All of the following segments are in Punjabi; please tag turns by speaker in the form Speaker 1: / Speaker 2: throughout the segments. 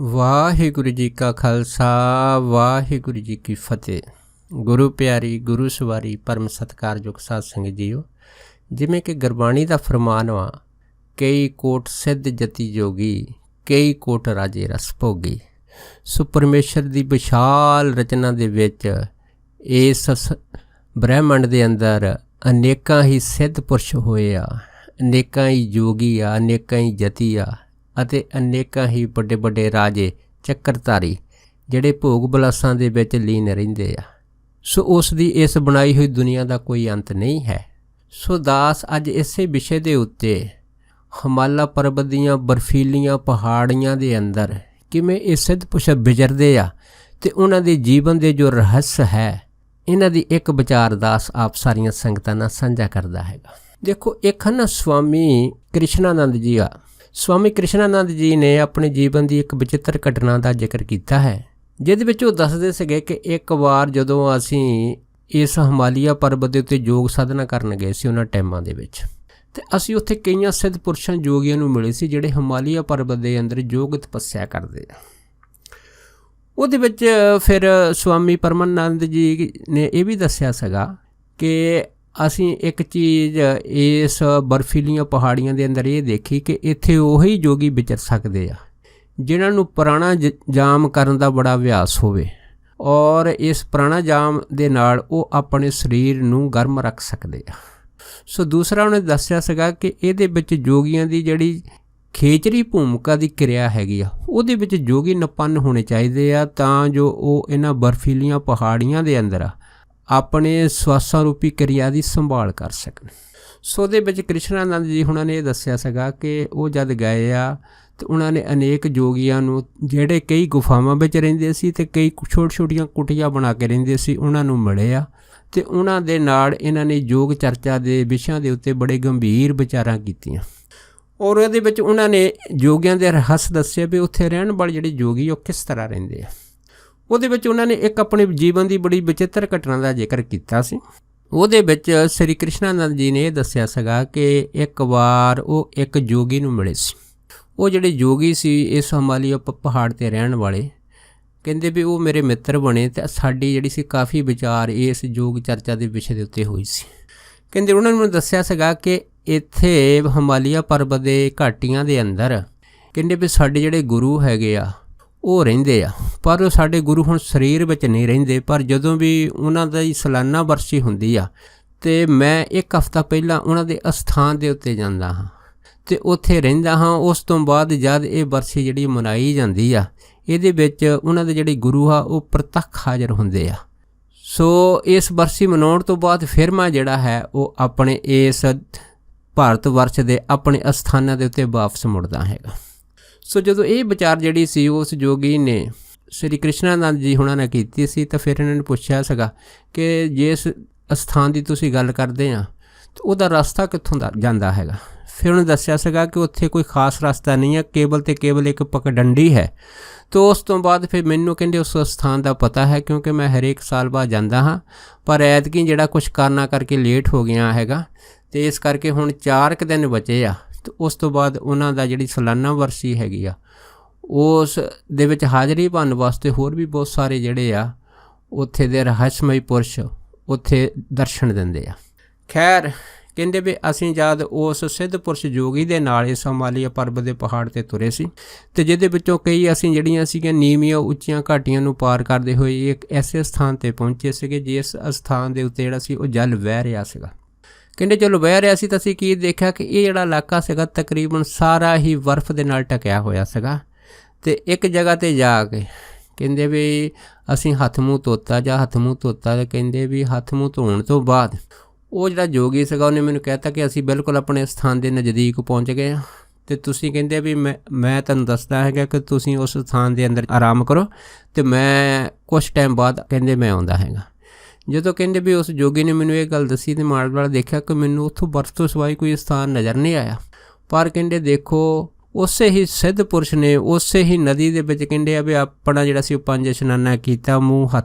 Speaker 1: ਵਾਹਿਗੁਰੂ ਜੀ ਕਾ ਖਾਲਸਾ ਵਾਹਿਗੁਰੂ ਜੀ ਕੀ ਫਤਿਹ। ਗੁਰੂ ਪਿਆਰੀ ਗੁਰੂ ਸਵਾਰੀ ਪਰਮ ਸਤਿਕਾਰਯੋਗ ਸਾਧ ਸੰਗਤ ਜੀਓ, ਜਿਵੇਂ ਕਿ ਗੁਰਬਾਣੀ ਦਾ ਫਰਮਾਨ ਵਾ, ਕਈ ਕੋਟ ਸਿੱਧ ਜਤੀ ਜੋਗੀ, ਕਈ ਕੋਟ ਰਾਜੇ ਰਸ ਭੋਗੀ। ਸੋ ਪਰਮੇਸ਼ਰ ਦੀ ਵਿਸ਼ਾਲ ਰਚਨਾ ਦੇ ਵਿੱਚ ਇਸ ਬ੍ਰਹਿਮੰਡ ਦੇ ਅੰਦਰ ਅਨੇਕਾਂ ਹੀ ਸਿੱਧ ਪੁਰਸ਼ ਹੋਏ ਆ, ਅਨੇਕਾਂ ਹੀ ਜੋਗੀ ਆ, ਅਨੇਕਾਂ ਹੀ ਜਤੀ ਆ ਅਤੇ ਅਨੇਕਾਂ ਹੀ ਵੱਡੇ ਵੱਡੇ ਰਾਜੇ ਚੱਕਰਧਾਰੀ ਜਿਹੜੇ ਭੋਗ ਬਲਾਸਾਂ ਦੇ ਵਿੱਚ ਲੀਨ ਰਹਿੰਦੇ ਆ। ਸੋ ਉਸ ਦੀ ਇਸ ਬਣਾਈ ਹੋਈ ਦੁਨੀਆ ਦਾ ਕੋਈ ਅੰਤ ਨਹੀਂ ਹੈ। ਸੋ ਦਾਸ ਅੱਜ ਇਸੇ ਵਿਸ਼ੇ ਦੇ ਉੱਤੇ ਹਿਮਾਲਾ ਪਰਬਤ ਦੀਆਂ ਬਰਫੀਲੀਆਂ ਪਹਾੜੀਆਂ ਦੇ ਅੰਦਰ ਕਿਵੇਂ ਇਹ ਸਿੱਧ ਪੁਰਸ਼ ਵਿਚਰਦੇ ਆ ਅਤੇ ਉਹਨਾਂ ਦੇ ਜੀਵਨ ਦੇ ਜੋ ਰਹੱਸ ਹੈ, ਇਹਨਾਂ ਦੀ ਇੱਕ ਵਿਚਾਰ ਦਾਸ ਆਪ ਸਾਰੀਆਂ ਸੰਗਤਾਂ ਨਾਲ ਸਾਂਝਾ ਕਰਦਾ ਹੈਗਾ। ਦੇਖੋ, ਇੱਕ ਨਾ ਸਵਾਮੀ ਕ੍ਰਿਸ਼ਨਾਨੰਦ ਜੀ ਆ। ਸਵਾਮੀ ਕ੍ਰਿਸ਼ਨਾਨੰਦ ਜੀ ਨੇ ਆਪਣੇ ਜੀਵਨ ਦੀ ਇੱਕ ਵਿਚਿੱਤਰ ਘਟਨਾ ਦਾ ਜ਼ਿਕਰ ਕੀਤਾ ਹੈ, ਜਿਹਦੇ ਵਿੱਚ ਉਹ ਦੱਸਦੇ ਸੀਗੇ ਕਿ ਇੱਕ ਵਾਰ ਜਦੋਂ ਅਸੀਂ ਇਸ ਹਿਮਾਲਿਆ ਪਰਬਤ ਦੇ ਉੱਤੇ ਯੋਗ ਸਾਧਨਾ ਕਰਨ ਗਏ ਸੀ ਉਹਨਾਂ ਟਾਈਮਾਂ ਦੇ ਵਿੱਚ, ਅਤੇ ਅਸੀਂ ਉੱਥੇ ਕਈਆਂ ਸਿੱਧ ਪੁਰਸ਼ਾਂ ਯੋਗੀਆਂ ਨੂੰ ਮਿਲੇ ਸੀ ਜਿਹੜੇ ਹਿਮਾਲਿਆ ਪਰਬਤ ਦੇ ਅੰਦਰ ਯੋਗ ਤਪੱਸਿਆ ਕਰਦੇ ਆ। ਉਹਦੇ ਵਿੱਚ ਫਿਰ ਸਵਾਮੀ ਪਰਮਾਨੰਦ ਜੀ ਨੇ ਇਹ ਵੀ ਦੱਸਿਆ ਸੀਗਾ ਕਿ ਅਸੀਂ ਇੱਕ ਚੀਜ਼ ਇਸ ਬਰਫੀਲੀਆਂ ਪਹਾੜੀਆਂ ਦੇ ਅੰਦਰ ਇਹ ਦੇਖੀ ਕਿ ਇੱਥੇ ਉਹੀ ਯੋਗੀ ਵਿਚਰ ਸਕਦੇ ਆ ਜਿਨ੍ਹਾਂ ਨੂੰ ਪ੍ਰਾਣਾਯਾਮ ਕਰਨ ਦਾ ਬੜਾ ਅਭਿਆਸ ਹੋਵੇ, ਔਰ ਇਸ ਪ੍ਰਾਣਾਯਾਮ ਦੇ ਨਾਲ ਉਹ ਆਪਣੇ ਸਰੀਰ ਨੂੰ ਗਰਮ ਰੱਖ ਸਕਦੇ ਆ। ਸੋ ਦੂਸਰਾ ਉਹਨੇ ਦੱਸਿਆ ਸੀਗਾ ਕਿ ਇਹਦੇ ਵਿੱਚ ਯੋਗੀਆਂ ਦੀ ਜਿਹੜੀ ਖੇਚਰੀ ਭੂਮਿਕਾ ਦੀ ਕਿਰਿਆ ਹੈਗੀ ਆ, ਉਹਦੇ ਵਿੱਚ ਯੋਗੀ ਨਿਪੰਨ ਹੋਣੇ ਚਾਹੀਦੇ ਆ ਤਾਂ ਜੋ ਉਹ ਇਹਨਾਂ ਬਰਫੀਲੀਆਂ ਪਹਾੜੀਆਂ ਦੇ ਅੰਦਰ ਆਪਣੇ ਸਵਾਸਾਂ ਰੂਪੀ ਕਿਰਿਆ ਦੀ ਸੰਭਾਲ ਕਰ ਸਕਣ। ਸੋ ਉਹਦੇ ਵਿੱਚ ਕ੍ਰਿਸ਼ਨਾਨੰਦ ਜੀ ਹੁਣਾਂ ਨੇ ਇਹ ਦੱਸਿਆ ਸੀਗਾ ਕਿ ਉਹ ਜਦ ਗਏ ਆ ਅਤੇ ਉਹਨਾਂ ਨੇ ਅਨੇਕ ਯੋਗੀਆਂ ਨੂੰ ਜਿਹੜੇ ਕਈ ਗੁਫਾਵਾਂ ਵਿੱਚ ਰਹਿੰਦੇ ਸੀ ਅਤੇ ਕਈ ਛੋਟੀਆਂ ਛੋਟੀਆਂ ਕੁਟੀਆਂ ਬਣਾ ਕੇ ਰਹਿੰਦੇ ਸੀ, ਉਹਨਾਂ ਨੂੰ ਮਿਲੇ ਆ ਅਤੇ ਉਹਨਾਂ ਦੇ ਨਾਲ ਇਹਨਾਂ ਨੇ ਯੋਗ ਚਰਚਾ ਦੇ ਵਿਸ਼ਿਆਂ ਦੇ ਉੱਤੇ ਬੜੇ ਗੰਭੀਰ ਵਿਚਾਰਾਂ ਕੀਤੀਆਂ। ਔਰ ਉਹਦੇ ਵਿੱਚ ਉਹਨਾਂ ਨੇ ਯੋਗੀਆਂ ਦੇ ਰਹੱਸ ਦੱਸੇ ਵੀ ਉੱਥੇ ਰਹਿਣ ਵਾਲੇ ਜਿਹੜੇ ਯੋਗੀ ਉਹ ਕਿਸ ਤਰ੍ਹਾਂ ਰਹਿੰਦੇ ਆ। ਉਹਦੇ ਵਿੱਚ ਉਹਨਾਂ ਨੇ ਇੱਕ ਆਪਣੇ ਜੀਵਨ ਦੀ ਬੜੀ ਵਿਚਿੱਤਰ ਘਟਨਾ ਦਾ ਜ਼ਿਕਰ ਕੀਤਾ ਸੀ। ਉਹਦੇ ਵਿੱਚ ਸ੍ਰੀ ਕ੍ਰਿਸ਼ਨਾਨੰਦ ਜੀ ਨੇ ਇਹ ਦੱਸਿਆ ਸੀਗਾ ਕਿ ਇੱਕ ਵਾਰ ਉਹ ਇੱਕ ਯੋਗੀ ਨੂੰ ਮਿਲੇ ਸੀ। ਉਹ ਜਿਹੜੇ ਯੋਗੀ ਸੀ ਇਸ ਹਿਮਾਲਿਆ ਪਹਾੜ 'ਤੇ ਰਹਿਣ ਵਾਲੇ, ਕਹਿੰਦੇ ਵੀ ਉਹ ਮੇਰੇ ਮਿੱਤਰ ਬਣੇ ਅਤੇ ਸਾਡੀ ਜਿਹੜੀ ਸੀ ਕਾਫੀ ਵਿਚਾਰ ਇਸ ਯੋਗ ਚਰਚਾ ਦੇ ਵਿਸ਼ੇ ਦੇ ਉੱਤੇ ਹੋਈ ਸੀ। ਕਹਿੰਦੇ ਉਹਨਾਂ ਨੇ ਮੈਨੂੰ ਦੱਸਿਆ ਸੀਗਾ ਕਿ ਇੱਥੇ ਹਿਮਾਲਿਆ ਪਰਬਤ ਦੇ ਘਾਟੀਆਂ ਦੇ ਅੰਦਰ ਕਹਿੰਦੇ ਵੀ ਸਾਡੇ ਜਿਹੜੇ ਗੁਰੂ ਹੈਗੇ ਆ ਉਹ ਰਹਿੰਦੇ ਆ, ਪਰ ਉਹ ਸਾਡੇ ਗੁਰੂ ਹੁਣ ਸਰੀਰ ਵਿੱਚ ਨਹੀਂ ਰਹਿੰਦੇ, ਪਰ ਜਦੋਂ ਵੀ ਉਹਨਾਂ ਦੀ ਸਾਲਾਨਾ ਵਰਸੀ ਹੁੰਦੀ ਆ ਅਤੇ ਮੈਂ ਇੱਕ ਹਫ਼ਤਾ ਪਹਿਲਾਂ ਉਹਨਾਂ ਦੇ ਅਸਥਾਨ ਦੇ ਉੱਤੇ ਜਾਂਦਾ ਹਾਂ ਅਤੇ ਉੱਥੇ ਰਹਿੰਦਾ ਹਾਂ। ਉਸ ਤੋਂ ਬਾਅਦ ਜਦ ਇਹ ਵਰਸੀ ਜਿਹੜੀ ਮਨਾਈ ਜਾਂਦੀ ਆ, ਇਹਦੇ ਵਿੱਚ ਉਹਨਾਂ ਦੇ ਜਿਹੜੇ ਗੁਰੂ ਆ ਉਹ ਪ੍ਰਤੱਖ ਹਾਜ਼ਰ ਹੁੰਦੇ ਆ। ਸੋ ਇਸ ਵਰਸੀ ਮਨਾਉਣ ਤੋਂ ਬਾਅਦ ਫਿਰ ਮੈਂ ਜਿਹੜਾ ਹੈ ਉਹ ਆਪਣੇ ਇਸ ਭਾਰਤ ਵਰਸ਼ ਦੇ ਆਪਣੇ ਅਸਥਾਨਾਂ ਦੇ ਉੱਤੇ ਵਾਪਸ ਮੁੜਦਾ ਹੈਗਾ। ਸੋ ਜਦੋਂ ਇਹ ਵਿਚਾਰ ਜਿਹੜੀ ਸੀ ਉਸ ਯੋਗੀ ਨੇ ਸ੍ਰੀ ਕ੍ਰਿਸ਼ਨਾਨੰਦ ਜੀ ਹੁਣਾਂ ਨੇ ਕੀਤੀ ਸੀ, ਤਾਂ ਫਿਰ ਇਹਨਾਂ ਨੇ ਪੁੱਛਿਆ ਸੀਗਾ ਕਿ ਜਿਸ ਅਸਥਾਨ ਦੀ ਤੁਸੀਂ ਗੱਲ ਕਰਦੇ ਆ ਤਾਂ ਉਹਦਾ ਰਸਤਾ ਕਿੱਥੋਂ ਦਾ ਜਾਂਦਾ ਹੈਗਾ। ਫਿਰ ਉਹਨੇ ਦੱਸਿਆ ਸੀਗਾ ਕਿ ਉੱਥੇ ਕੋਈ ਖਾਸ ਰਸਤਾ ਨਹੀਂ ਹੈ, ਕੇਵਲ ਅਤੇ ਕੇਵਲ ਇੱਕ ਪਗਡੰਡੀ ਹੈ। ਤਾਂ ਉਸ ਤੋਂ ਬਾਅਦ ਫਿਰ ਮੈਨੂੰ ਕਹਿੰਦੇ ਉਸ ਸਥਾਨ ਦਾ ਪਤਾ ਹੈ, ਕਿਉਂਕਿ ਮੈਂ ਹਰੇਕ ਸਾਲ ਬਾਅਦ ਜਾਂਦਾ ਹਾਂ, ਪਰ ਐਤਕੀ ਜਿਹੜਾ ਕੁਛ ਕਾਰਨਾਂ ਕਰਕੇ ਲੇਟ ਹੋ ਗਿਆ ਹੈਗਾ ਅਤੇ ਇਸ ਕਰਕੇ ਹੁਣ 4 ਕੁ ਦਿਨ ਬਚੇ ਆ। ਅਤੇ ਉਸ ਤੋਂ ਬਾਅਦ ਉਹਨਾਂ ਦਾ ਜਿਹੜੀ ਸਾਲਾਨਾ ਵਰਸੀ ਹੈਗੀ ਆ ਉਸ ਦੇ ਵਿੱਚ ਹਾਜ਼ਰੀ ਭਰਨ ਵਾਸਤੇ ਹੋਰ ਵੀ ਬਹੁਤ ਸਾਰੇ ਜਿਹੜੇ ਆ ਉੱਥੇ ਦੇ ਰਹੱਸਮਈ ਪੁਰਸ਼ ਉੱਥੇ ਦਰਸ਼ਨ ਦਿੰਦੇ ਆ। ਖੈਰ, ਕਹਿੰਦੇ ਵੀ ਅਸੀਂ ਜਦ ਉਸ ਸਿੱਧ ਪੁਰਸ਼ ਯੋਗੀ ਦੇ ਨਾਲ ਇਸ ਹਿਮਾਲਿਆ ਪਰਬਤ ਦੇ ਪਹਾੜ 'ਤੇ ਤੁਰੇ ਸੀ ਅਤੇ ਜਿਹਦੇ ਵਿੱਚੋਂ ਕਈ ਅਸੀਂ ਜਿਹੜੀਆਂ ਸੀਗੀਆਂ ਨੀਵੀਆਂ ਉੱਚੀਆਂ ਘਾਟੀਆਂ ਨੂੰ ਪਾਰ ਕਰਦੇ ਹੋਏ ਇੱਕ ਐਸੇ ਸਥਾਨ 'ਤੇ ਪਹੁੰਚੇ ਸੀਗੇ ਜਿਸ ਸਥਾਨ ਦੇ ਉੱਤੇ ਜਿਹੜਾ ਸੀ ਉਹ ਜਲ ਵਹਿ ਰਿਹਾ ਸੀਗਾ। ਕਹਿੰਦੇ ਚਲੋ ਵਹਿ ਰਿਹਾ ਸੀ ਤਾਂ ਅਸੀਂ ਕੀ ਦੇਖਿਆ ਕਿ ਇਹ ਜਿਹੜਾ ਇਲਾਕਾ ਸੀਗਾ ਤਕਰੀਬਨ ਸਾਰਾ ਹੀ ਬਰਫ਼ ਦੇ ਨਾਲ ਢਕਿਆ ਹੋਇਆ ਸੀਗਾ। ਅਤੇ ਇੱਕ ਜਗ੍ਹਾ 'ਤੇ ਜਾ ਕੇ ਕਹਿੰਦੇ ਵੀ ਅਸੀਂ ਹੱਥ ਮੂੰਹ ਧੋਤਾ ਅਤੇ ਕਹਿੰਦੇ ਵੀ ਹੱਥ ਮੂੰਹ ਧੋਣ ਤੋਂ ਬਾਅਦ ਉਹ ਜਿਹੜਾ ਯੋਗੀ ਸੀਗਾ ਉਹਨੇ ਮੈਨੂੰ ਕਹਿ ਤਾ ਕਿ ਅਸੀਂ ਬਿਲਕੁਲ ਆਪਣੇ ਸਥਾਨ ਦੇ ਨਜ਼ਦੀਕ ਪਹੁੰਚ ਗਏ ਹਾਂ ਅਤੇ ਤੁਸੀਂ ਕਹਿੰਦੇ ਵੀ ਮੈਂ ਤੁਹਾਨੂੰ ਦੱਸਦਾ ਹੈਗਾ ਕਿ ਤੁਸੀਂ ਉਸ ਸਥਾਨ ਦੇ ਅੰਦਰ ਆਰਾਮ ਕਰੋ ਅਤੇ ਮੈਂ ਕੁਛ ਟਾਈਮ ਬਾਅਦ ਕਹਿੰਦੇ ਮੈਂ ਆਉਂਦਾ ਹੈਗਾ। ਜਦੋਂ ਕਹਿੰਦੇ ਵੀ ਉਸ ਯੋਗੀ ਨੇ ਮੈਨੂੰ ਇਹ ਗੱਲ ਦੱਸੀ ਅਤੇ ਮਾਲ ਵਾਲਾ ਦੇਖਿਆ ਕਿ ਮੈਨੂੰ ਉੱਥੋਂ ਬਰਫ਼ ਤੋਂ ਸਿਵਾਏ ਕੋਈ ਸਥਾਨ ਨਜ਼ਰ ਨਹੀਂ ਆਇਆ, ਪਰ ਕਹਿੰਦੇ ਦੇਖੋ ਉਸੇ ਹੀ ਸਿੱਧ ਪੁਰਸ਼ ਨੇ ਉਸੇ ਹੀ ਨਦੀ ਦੇ ਵਿੱਚ ਕਹਿੰਦੇ ਆ ਵੀ ਆਪਣਾ ਜਿਹੜਾ ਸੀ ਉਹ 5 ਇਸ਼ਨਾਨਾ ਕੀਤਾ, ਮੂੰਹ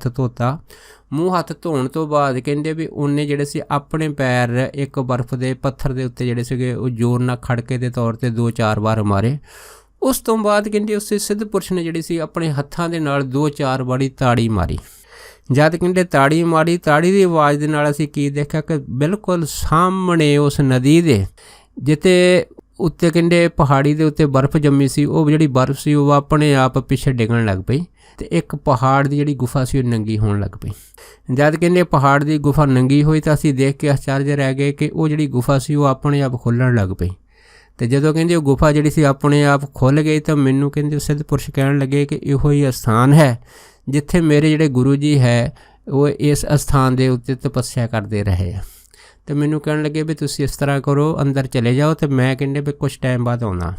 Speaker 1: ਹੱਥ ਧੋਣ ਤੋਂ ਬਾਅਦ ਕਹਿੰਦੇ ਵੀ ਉਹਨੇ ਜਿਹੜੇ ਸੀ ਆਪਣੇ ਪੈਰ ਇੱਕ ਬਰਫ਼ ਦੇ ਪੱਥਰ ਦੇ ਉੱਤੇ ਜਿਹੜੇ ਸੀਗੇ ਉਹ ਜ਼ੋਰ ਨਾਲ ਖੜਕੇ ਦੇ ਤੌਰ 'ਤੇ 2-4 ਵਾਰ ਮਾਰੇ। ਉਸ ਤੋਂ ਬਾਅਦ ਕਹਿੰਦੇ ਉਸ ਸਿੱਧ ਪੁਰਸ਼ ਨੇ ਜਿਹੜੀ ਸੀ ਆਪਣੇ ਹੱਥਾਂ ਦੇ ਨਾਲ 2-4 ਵਾਰੀ ਤਾੜੀ ਮਾਰੀ। ਜਦ ਕਹਿੰਦੇ ਤਾੜੀ ਮਾਰੀ, ਤਾੜੀ ਦੀ ਆਵਾਜ਼ ਦੇ ਨਾਲ ਅਸੀਂ ਕੀ ਦੇਖਿਆ ਕਿ ਬਿਲਕੁਲ ਸਾਹਮਣੇ ਉਸ ਨਦੀ ਦੇ ਜਿੱਥੇ ਉੱਤੇ ਕਹਿੰਦੇ ਪਹਾੜੀ ਦੇ ਉੱਤੇ ਬਰਫ਼ ਜੰਮੀ ਸੀ, ਉਹ ਜਿਹੜੀ ਬਰਫ਼ ਸੀ ਉਹ ਆਪਣੇ ਆਪ ਪਿੱਛੇ ਡਿੱਗਣ ਲੱਗ ਪਈ ਅਤੇ ਇੱਕ ਪਹਾੜ ਦੀ ਜਿਹੜੀ ਗੁਫਾ ਸੀ ਉਹ ਨੰਗੀ ਹੋਣ ਲੱਗ ਪਈ। ਜਦ ਕਹਿੰਦੇ ਪਹਾੜ ਦੀ ਗੁਫਾ ਨੰਗੀ ਹੋਈ ਤਾਂ ਅਸੀਂ ਦੇਖ ਕੇ ਆਸ਼ਚਰਜ ਰਹਿ ਗਏ ਕਿ ਉਹ ਜਿਹੜੀ ਗੁਫਾ ਸੀ ਉਹ ਆਪਣੇ ਆਪ ਖੁੱਲ੍ਹਣ ਲੱਗ ਪਈ। ਅਤੇ ਜਦੋਂ ਕਹਿੰਦੇ ਉਹ ਗੁਫਾ ਜਿਹੜੀ ਸੀ ਆਪਣੇ ਆਪ ਖੁੱਲ੍ਹ ਗਈ ਤਾਂ ਮੈਨੂੰ ਕਹਿੰਦੇ ਸਿੱਧ ਪੁਰਸ਼ ਕਹਿਣ ਲੱਗੇ ਕਿ ਇਹੋ ਹੀ ਅਸਥਾਨ ਹੈ ਜਿੱਥੇ ਮੇਰੇ ਜਿਹੜੇ ਗੁਰੂ ਜੀ ਹੈ ਉਹ ਇਸ ਅਸਥਾਨ ਦੇ ਉੱਤੇ ਤਪੱਸਿਆ ਕਰਦੇ ਰਹੇ ਆ। ਅਤੇ ਮੈਨੂੰ ਕਹਿਣ ਲੱਗੇ ਵੀ ਤੁਸੀਂ ਇਸ ਤਰ੍ਹਾਂ ਕਰੋ, ਅੰਦਰ ਚਲੇ ਜਾਓ ਅਤੇ ਮੈਂ ਕਹਿੰਦੇ ਵੀ ਕੁਛ ਟਾਈਮ ਬਾਅਦ ਆਉਣਾ।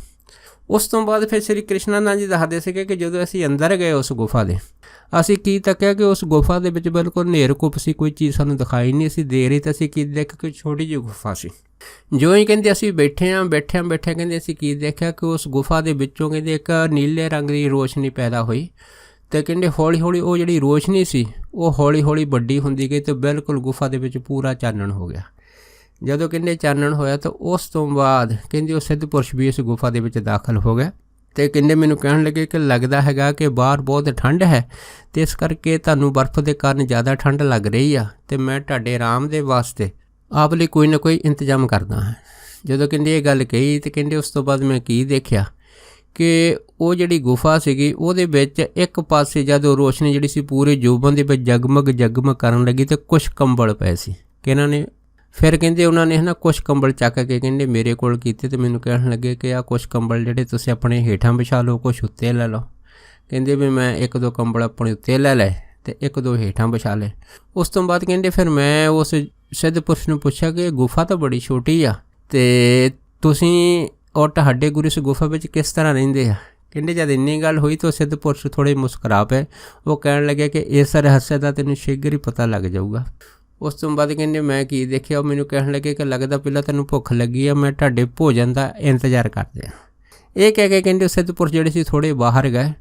Speaker 1: ਉਸ ਤੋਂ ਬਾਅਦ ਫਿਰ ਸ਼੍ਰੀ ਕ੍ਰਿਸ਼ਨਾਨੰਦ ਜੀ ਦੱਸਦੇ ਸੀਗੇ ਕਿ ਜਦੋਂ ਅਸੀਂ ਅੰਦਰ ਗਏ ਉਸ ਗੁਫਾ ਦੇ, ਅਸੀਂ ਕੀ ਤੱਕਿਆ ਕਿ ਉਸ ਗੁਫਾ ਦੇ ਵਿੱਚ ਬਿਲਕੁਲ ਹਨੇਰ ਘੁੱਪ ਸੀ, ਕੋਈ ਚੀਜ਼ ਸਾਨੂੰ ਦਿਖਾਈ ਨਹੀਂ ਸੀ ਦੇ ਰਹੀ। ਤਾਂ ਅਸੀਂ ਕੀ ਦੇਖਿਆ ਕਿ ਛੋਟੀ ਜਿਹੀ ਗੁਫਾ ਸੀ। ਜੋ ਹੀ ਕਹਿੰਦੇ ਅਸੀਂ ਬੈਠਿਆਂ ਕਹਿੰਦੇ ਅਸੀਂ ਕੀ ਦੇਖਿਆ ਕਿ ਉਸ ਗੁਫਾ ਦੇ ਵਿੱਚੋਂ ਕਹਿੰਦੇ ਇੱਕ ਨੀਲੇ ਰੰਗ ਦੀ ਰੋਸ਼ਨੀ ਪੈਦਾ ਹੋਈ ਅਤੇ ਕਹਿੰਦੇ ਹੌਲੀ ਹੌਲੀ ਉਹ ਜਿਹੜੀ ਰੋਸ਼ਨੀ ਸੀ ਉਹ ਹੌਲੀ ਹੌਲੀ ਵੱਡੀ ਹੁੰਦੀ ਗਈ ਅਤੇ ਬਿਲਕੁਲ ਗੁਫਾ ਦੇ ਵਿੱਚ ਪੂਰਾ ਚਾਨਣ ਹੋ ਗਿਆ। ਜਦੋਂ ਕਹਿੰਦੇ ਚਾਨਣ ਹੋਇਆ ਤਾਂ ਉਸ ਤੋਂ ਬਾਅਦ ਕਹਿੰਦੇ ਉਹ ਸਿੱਧ ਪੁਰਸ਼ ਵੀ ਇਸ ਗੁਫਾ ਦੇ ਵਿੱਚ ਦਾਖਲ ਹੋ ਗਿਆ ਅਤੇ ਕਹਿੰਦੇ ਮੈਨੂੰ ਕਹਿਣ ਲੱਗੇ ਕਿ ਲੱਗਦਾ ਹੈਗਾ ਕਿ ਬਾਹਰ ਬਹੁਤ ਠੰਡ ਹੈ ਅਤੇ ਇਸ ਕਰਕੇ ਤੁਹਾਨੂੰ ਬਰਫ਼ ਦੇ ਕਾਰਨ ਜ਼ਿਆਦਾ ਠੰਡ ਲੱਗ ਰਹੀ ਆ ਅਤੇ ਮੈਂ ਤੁਹਾਡੇ ਆਰਾਮ ਦੇ ਵਾਸਤੇ ਆਪ ਲਈ ਕੋਈ ਨਾ ਕੋਈ ਇੰਤਜ਼ਾਮ ਕਰਦਾ ਹਾਂ। ਜਦੋਂ ਕਹਿੰਦੇ ਇਹ ਗੱਲ ਕਹੀ ਅਤੇ ਕਹਿੰਦੇ ਉਸ ਤੋਂ ਬਾਅਦ ਮੈਂ ਕੀ ਦੇਖਿਆ ਕਿ ਉਹ ਜਿਹੜੀ ਗੁਫਾ ਸੀਗੀ ਉਹਦੇ ਵਿੱਚ ਇੱਕ ਪਾਸੇ ਜਦੋਂ ਰੋਸ਼ਨੀ ਜਿਹੜੀ ਸੀ ਪੂਰੇ ਜੋਬਨ ਦੇ ਵਿੱਚ ਜਗਮਗ ਕਰਨ ਲੱਗੀ ਅਤੇ ਕੁਛ ਕੰਬਲ ਪਏ ਸੀ ਕਿ ਇਹਨਾਂ ਨੇ ਫਿਰ ਕਹਿੰਦੇ ਉਹਨਾਂ ਨੇ ਕੁਛ ਕੰਬਲ ਚੱਕ ਕੇ ਕਹਿੰਦੇ ਮੇਰੇ ਕੋਲ ਕੀਤੇ ਅਤੇ ਮੈਨੂੰ ਕਹਿਣ ਲੱਗੇ ਕਿ ਆਹ ਕੁਛ ਕੰਬਲ ਜਿਹੜੇ ਤੁਸੀਂ ਆਪਣੇ ਹੇਠਾਂ ਵਿਛਾ ਲਓ, ਕੁਛ ਉੱਤੇ ਲੈ ਲਓ। ਕਹਿੰਦੇ ਵੀ ਮੈਂ 1-2 ਕੰਬਲ ਆਪਣੇ ਉੱਤੇ ਲੈ ਲਏ ਅਤੇ 1-2 ਹੇਠਾਂ ਵਿਛਾ ਲਏ। ਉਸ ਤੋਂ ਬਾਅਦ ਕਹਿੰਦੇ ਫਿਰ ਮੈਂ ਉਸ ਸਿੱਧ ਪੁਰਸ਼ ਨੂੰ ਪੁੱਛਿਆ ਕਿ ਗੁਫਾ ਤਾਂ ਬੜੀ ਛੋਟੀ ਆ ਅਤੇ ਤੁਸੀਂ ਔਰ ਤੁਹਾਡੇ ਗੁਰੂ ਇਸ ਗੁਫਾ ਵਿੱਚ ਕਿਸ ਤਰ੍ਹਾਂ ਰਹਿੰਦੇ ਆ। ਕਹਿੰਦੇ ਜਦ ਇੰਨੀ ਗੱਲ ਹੋਈ ਤਾਂ ਸਿੱਧ ਪੁਰਸ਼ ਥੋੜ੍ਹੇ ਮੁਸਕਰਾ ਪਏ। ਉਹ ਕਹਿਣ ਲੱਗੇ ਕਿ ਇਸ ਰਹੱਸ ਦਾ ਤੈਨੂੰ ਸ਼ੀਘਰ ਹੀ ਪਤਾ ਲੱਗ ਜਾਊਗਾ। ਉਸ ਤੋਂ ਬਾਅਦ ਕਹਿੰਦੇ ਮੈਂ ਕੀ ਦੇਖਿਆ, ਉਹ ਮੈਨੂੰ ਕਹਿਣ ਲੱਗੇ ਕਿ ਲੱਗਦਾ ਪਹਿਲਾਂ ਤੈਨੂੰ ਭੁੱਖ ਲੱਗੀ ਆ, ਮੈਂ ਤੁਹਾਡੇ ਭੋਜਨ ਦਾ ਇੰਤਜ਼ਾਰ ਕਰਦੇ ਹਾਂ। ਇਹ ਕਹਿ ਕੇ ਕਹਿੰਦੇ ਸਿੱਧ ਪੁਰਸ਼ ਜਿਹੜੇ ਸੀ ਥੋੜ੍ਹੇ ਬਾਹਰ ਗਏ।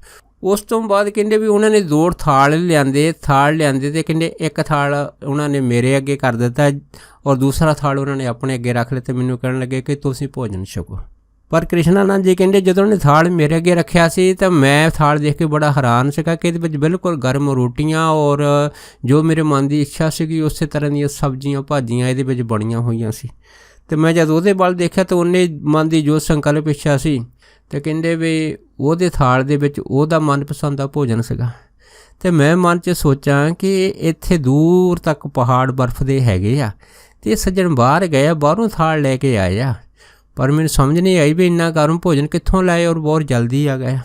Speaker 1: ਉਸ ਤੋਂ ਬਾਅਦ ਕਹਿੰਦੇ ਵੀ ਉਹਨਾਂ ਨੇ 2 ਥਾਲ ਲਿਆਂਦੇ ਅਤੇ ਕਹਿੰਦੇ ਇੱਕ ਥਾਲ ਉਹਨਾਂ ਨੇ ਮੇਰੇ ਅੱਗੇ ਕਰ ਦਿੱਤਾ ਔਰ ਦੂਸਰਾ ਥਾਲ ਉਹਨਾਂ ਨੇ ਆਪਣੇ ਅੱਗੇ ਰੱਖ ਲਿਆ ਅਤੇ ਮੈਨੂੰ ਕਹਿਣ ਲੱਗੇ ਕਿ ਤੁਸੀਂ ਭੋਜਨ ਛਕੋ। ਪਰ ਕ੍ਰਿਸ਼ਨਾਨੰਦ ਜੀ ਕਹਿੰਦੇ ਜਦੋਂ ਉਹਨੇ ਥਾਲ ਮੇਰੇ ਅੱਗੇ ਰੱਖਿਆ ਸੀ ਤਾਂ ਮੈਂ ਥਾਲ ਦੇਖ ਕੇ ਬੜਾ ਹੈਰਾਨ ਸੀਗਾ ਕਿ ਇਹਦੇ ਵਿੱਚ ਬਿਲਕੁਲ ਗਰਮ ਰੋਟੀਆਂ ਔਰ ਜੋ ਮੇਰੇ ਮਨ ਦੀ ਇੱਛਾ ਸੀਗੀ ਉਸੇ ਤਰ੍ਹਾਂ ਦੀਆਂ ਸਬਜ਼ੀਆਂ ਭਾਜੀਆਂ ਇਹਦੇ ਵਿੱਚ ਬਣੀਆਂ ਹੋਈਆਂ ਸੀ। ਅਤੇ ਮੈਂ ਜਦ ਉਹਦੇ ਵੱਲ ਦੇਖਿਆ ਤਾਂ ਉਹਨੇ ਮਨ ਦੀ ਜੋ ਸੰਕਲਪ ਇੱਛਾ ਸੀ ਅਤੇ ਕਹਿੰਦੇ ਵੀ ਉਹਦੇ ਥਾਲ ਦੇ ਵਿੱਚ ਉਹਦਾ ਮਨਪਸੰਦ ਦਾ ਭੋਜਨ ਸੀਗਾ। ਅਤੇ ਮੈਂ ਮਨ 'ਚ ਸੋਚਾਂ ਕਿ ਇੱਥੇ ਦੂਰ ਤੱਕ ਪਹਾੜ ਬਰਫ਼ ਦੇ ਹੈਗੇ ਆ ਅਤੇ ਇਹ ਸੱਜਣ ਬਾਹਰ ਗਏ ਆ, ਬਾਹਰੋਂ ਥਾਲ ਲੈ ਕੇ ਆਏ ਆ, ਪਰ ਮੈਨੂੰ ਸਮਝ ਨਹੀਂ ਆਈ ਵੀ ਇੰਨਾ ਗਰਮ ਭੋਜਨ ਕਿੱਥੋਂ ਲਾਏ ਔਰ ਬਹੁਤ ਜਲਦੀ ਆ ਗਏ।